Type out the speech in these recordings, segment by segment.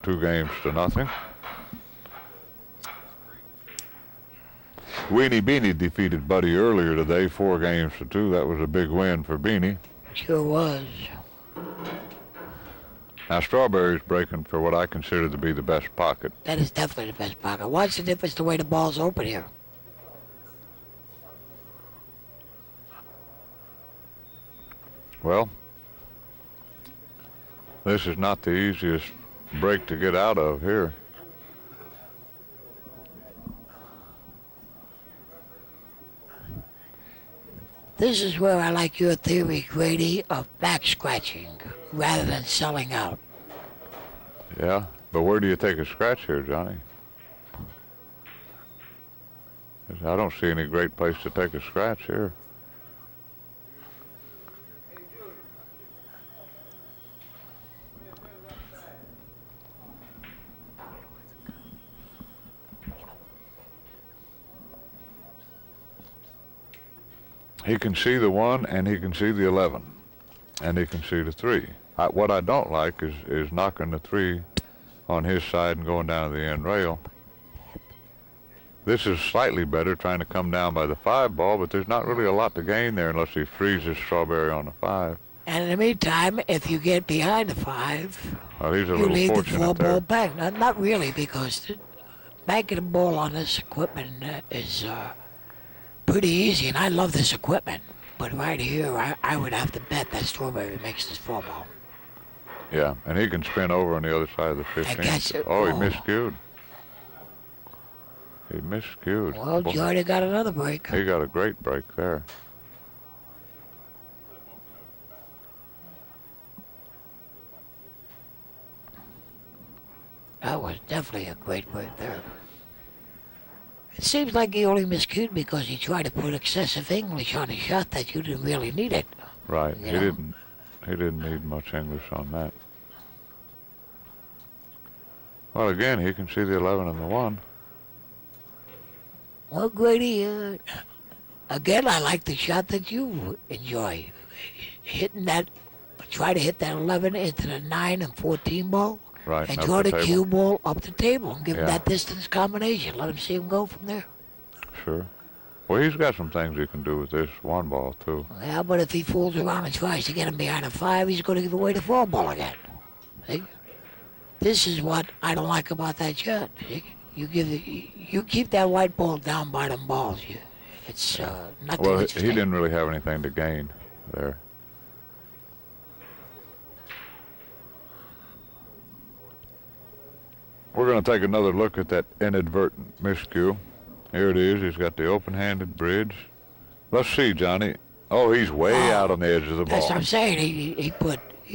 2-0. Weenie Beanie defeated Buddy earlier today, 4-2. That was a big win for Beanie. Sure was. Now Strawberry's breaking for what I consider to be the best pocket. That is definitely the best pocket. Watch the difference the way the ball's open here. Well, this is not the easiest break to get out of here. This is where I like your theory, Grady, of back scratching rather than selling out. Yeah, but where do you take a scratch here, Johnny? I don't see any great place to take a scratch here. He can see the 1 and he can see the 11 and he can see the 3. What I don't like is knocking the 3 on his side and going down to the end rail. This is slightly better, trying to come down by the 5 ball, but there's not really a lot to gain there unless he freezes Strawberry on the 5. And in the meantime, if you get behind the 5, well, he's a you little leave the fortunate 4 there. ball back. Not really, because banking the ball on this equipment is pretty easy, and I love this equipment. But right here, I would have to bet that Strawberry makes this 4 ball. Yeah, and he can spin over on the other side of the 15. Oh, he miscued. He miscued. Well, Joyner got another break. He got a great break there. That was definitely a great break there. It seems like he only miscued because he tried to put excessive English on a shot that you didn't really need it. Right. He didn't need much English on that. Well, again, he can see the 11 and the 1. Well, Grady, again, I like the shot that you enjoy. Hitting that, try to hit that 11 into the 9 and 14 ball. Right. And draw the cue ball up the table and give him that distance combination. Let him see him go from there. Sure. Well, he's got some things he can do with this 1 ball, too. Yeah, but if he fools around and tries to get him behind a 5, he's going to give away the 4 ball again. See? This is what I don't like about that shot. You keep that white ball down by them balls. It's not too well, much he didn't really have anything to gain there. We're going to take another look at that inadvertent miscue. Here it is. He's got the open-handed bridge. Let's see, Johnny. Oh, he's way out on the edge of the ball. That's what I'm saying. He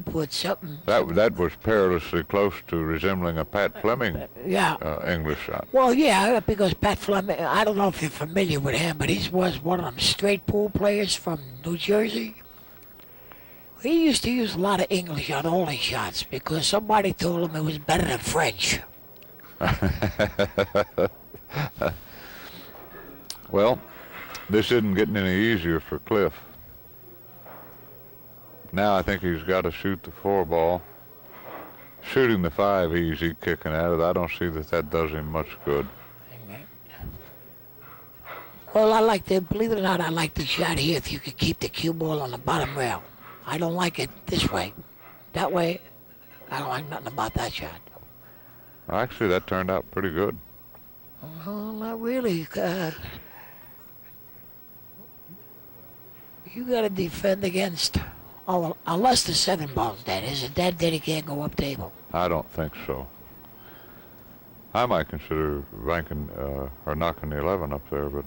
put something. That was perilously close to resembling a Pat Fleming English shot. Well, yeah, because Pat Fleming, I don't know if you're familiar with him, but he was one of them straight pool players from New Jersey. He used to use a lot of English on all his shots because somebody told him it was better than French. Well, this isn't getting any easier for Cliff. Now I think he's got to shoot the 4 ball. Shooting the 5 easy, kicking at it. I don't see that does him much good. Well, believe it or not, I like the shot here if you could keep the cue ball on the bottom rail. I don't like it this way. That way, I don't like nothing about that shot. Actually, that turned out pretty good. Well, not really. You got to defend against, unless the 7 ball's dead. Is it dead, then he can't go up table? I don't think so. I might consider ranking or knocking the 11 up there, but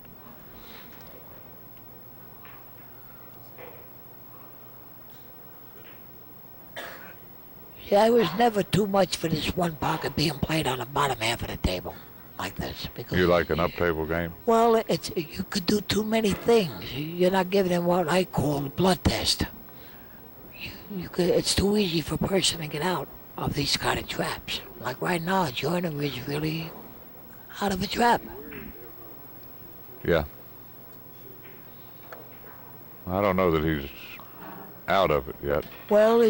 yeah, I was never too much for this 1 pocket being played on the bottom half of the table like this. Because you like an up-table game? Well, you could do too many things. You're not giving him what I call a blood test. It's too easy for a person to get out of these kind of traps. Like right now, Joyner is really out of a trap. Yeah. I don't know that he's out of it yet. Well,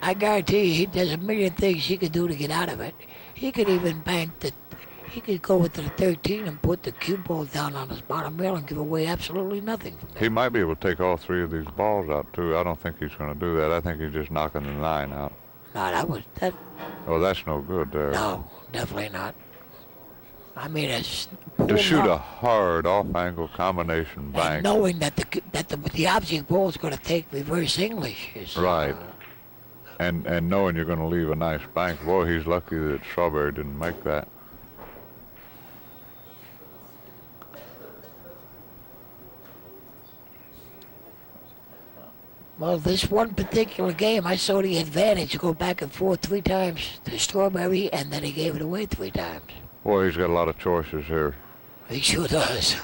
I guarantee you, there's a million things he could do to get out of it. He could even bank the. He could go into the 13 and put the cue ball down on his bottom rail and give away absolutely nothing from He there. might be able to take all three of these balls out too. I don't think he's going to do that. I think he's just knocking the 9 out. No, that. Oh, that's no good there. No, definitely not. I mean, it's To shoot pulling a up hard off-angle combination and bank. knowing that the object ball is going to take reverse English is Right. And knowing you're going to leave a nice bank. Boy, he's lucky that Strawberry didn't make that. Well, this one particular game, I saw the advantage to go back and forth 3 times to Strawberry, and then he gave it away 3 times. Boy, he's got a lot of choices here. He sure does.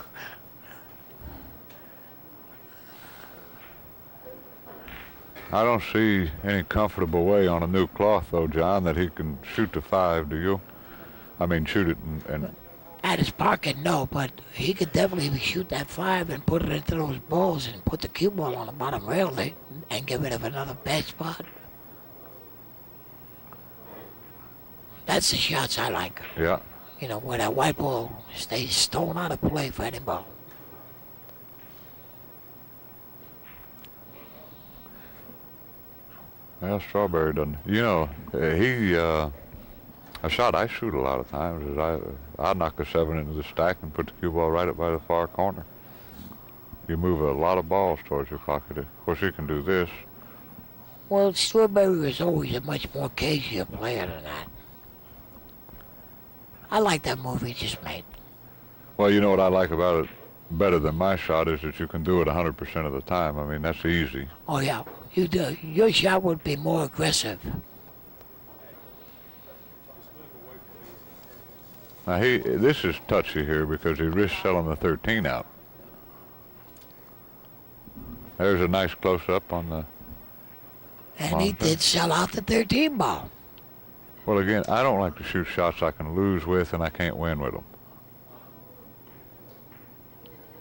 I don't see any comfortable way on a new cloth, though, John, that he can shoot the 5, do you? I mean, shoot it and At his pocket, no, but he could definitely shoot that 5 and put it into those balls and put the cue ball on the bottom rail and get rid of another bad spot. That's the shots I like. yeah. You know, where that white ball stays stone out of play for any ball. Well, Strawberry doesn't. You know, a shot I shoot a lot of times is I knock a 7 into the stack and put the cue ball right up by the far corner. You move a lot of balls towards your pocket. Of course, you can do this. Well, Strawberry was always a much more cagey player than that. I like that move he just made. Well, you know what I like about it better than my shot is that you can do it 100% of the time. I mean, that's easy. Oh yeah, you do. Your shot would be more aggressive. Now, this is touchy here because he risks selling the 13 out. There's a nice close-up on the... And he did sell out the 13 ball. Well, again, I don't like to shoot shots I can lose with and I can't win with them.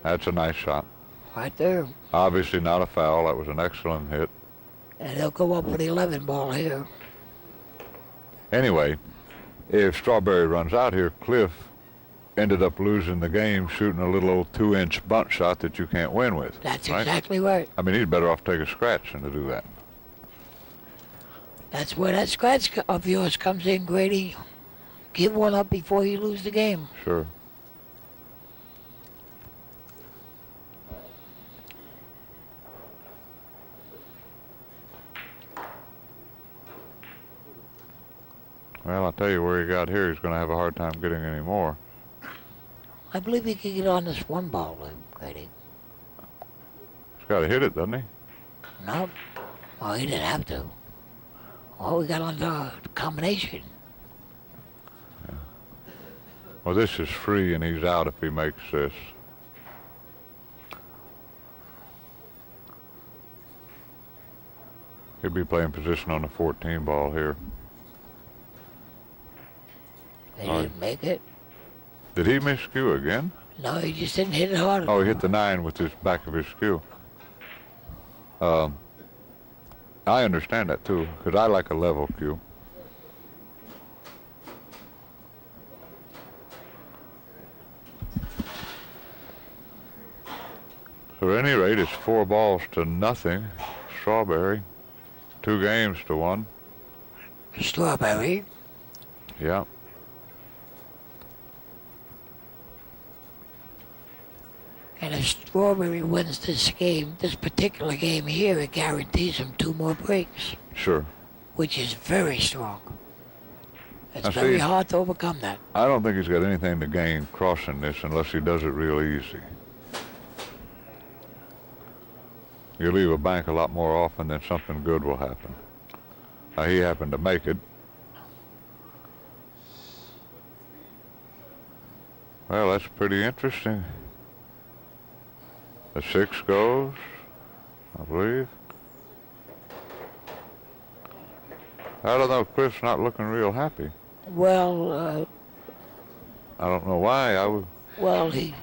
That's a nice shot. Right there. Obviously not a foul. That was an excellent hit. And he'll go up with the 11 ball here. Anyway, if Strawberry runs out here, Cliff ended up losing the game shooting a little old 2-inch bunt shot that you can't win with. That's right? exactly right. I mean, he's better off taking a scratch than to do that. That's where that scratch of yours comes in, Grady. Give one up before you lose the game. Sure. Well, I'll tell you where he got here, he's going to have a hard time getting any more. I believe he can get on this 1 ball, Grady. He's got to hit it, doesn't he? No. Well, he didn't have to. All we got on the combination. Well, this is free, and he's out if he makes this. He'll be playing position on the 14 ball here. He didn't make it. Did he miss skew again? No, he just didn't hit it hard enough. Oh, he hit the 9 with his back of his skew. I understand that too, because I like a level cue. So at any rate, it's 4 balls to nothing. Strawberry, 2 games to 1. Strawberry. Yeah. And if Strawberry wins this game, this particular game here, it guarantees him 2 more breaks, Sure. which is very strong. It's Now, very see, hard to overcome that. I don't think he's got anything to gain crossing this unless he does it real easy. You leave a bank a lot more often than something good will happen. Now, he happened to make it. Well, that's pretty interesting. The 6 goes, I believe. I don't know, Cliff's not looking real happy. Well, I don't know why. well, he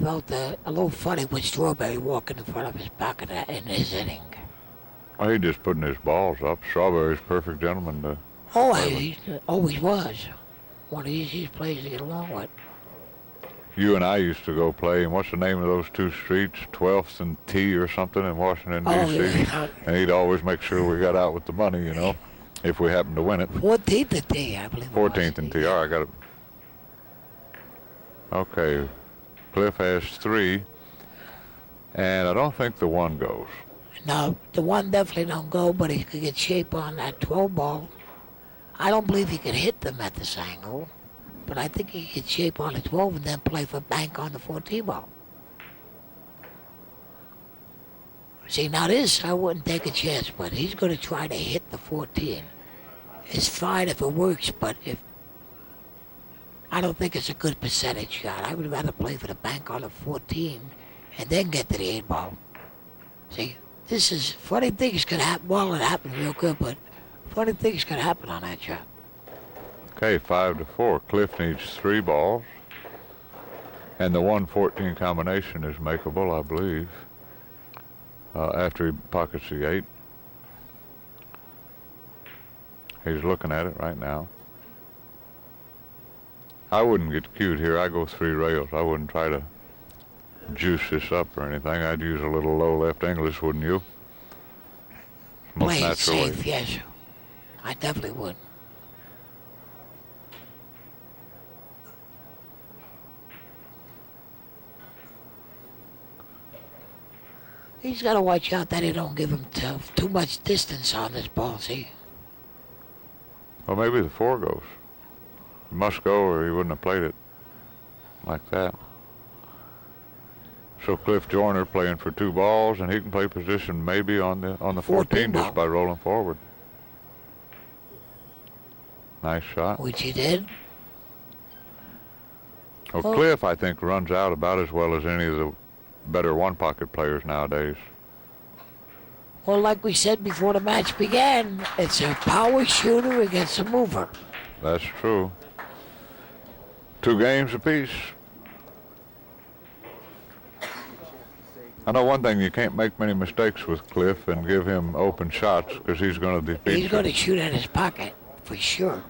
felt a little funny with Strawberry walking in front of his pocket in his inning. Oh, he just putting his balls up. Strawberry's perfect gentleman to Oh, play with. he always was. One of the easiest players to get along with. You and I used to go play, and what's the name of those two streets? 12th and T or something in Washington, Oh, D.C.? yeah. And he'd always make sure we got out with the money, you know, if we happened to win it. 14th and T, I believe. 14th and T. All right, I got it. Okay, Cliff has 3, and I don't think the 1 goes. No, the 1 definitely don't go, but he could get shape on that 12 ball. I don't believe he could hit them at this angle, but I think he could get shape on the 12 and then play for bank on the 14 ball. See, now this, I wouldn't take a chance, but he's going to try to hit the 14. It's fine if it works, but if I don't think it's a good percentage shot. I would rather play for the bank on the 14 and then get to the 8 ball. See, this is, funny things could happen. Well, it happened real good, but funny things could happen on that shot. Okay, 5-4. Cliff needs 3 balls, and the 1-14 combination is makeable, I believe, after he pockets the 8. He's looking at it right now. I wouldn't get cute here. I go 3 rails. I wouldn't try to juice this up or anything. I'd use a little low left English, wouldn't you? Most Play it natural way. safe, yes. I definitely would. He's got to watch out that he don't give him too much distance on this ball, see? Well, maybe the 4 goes. It must go, or he wouldn't have played it like that. So Cliff Joyner playing for 2 balls, and he can play position maybe on the 14 ball. just by rolling forward. Nice shot. Which he did. Well, Oh. Cliff, I think, runs out about as well as any of the better one-pocket players nowadays. Well, like we said before the match began, it's a power shooter against a mover. That's true. 2 games apiece. I know one thing, you can't make many mistakes with Cliff and give him open shots because he's going to defeat He's you. going to shoot at his pocket, for sure.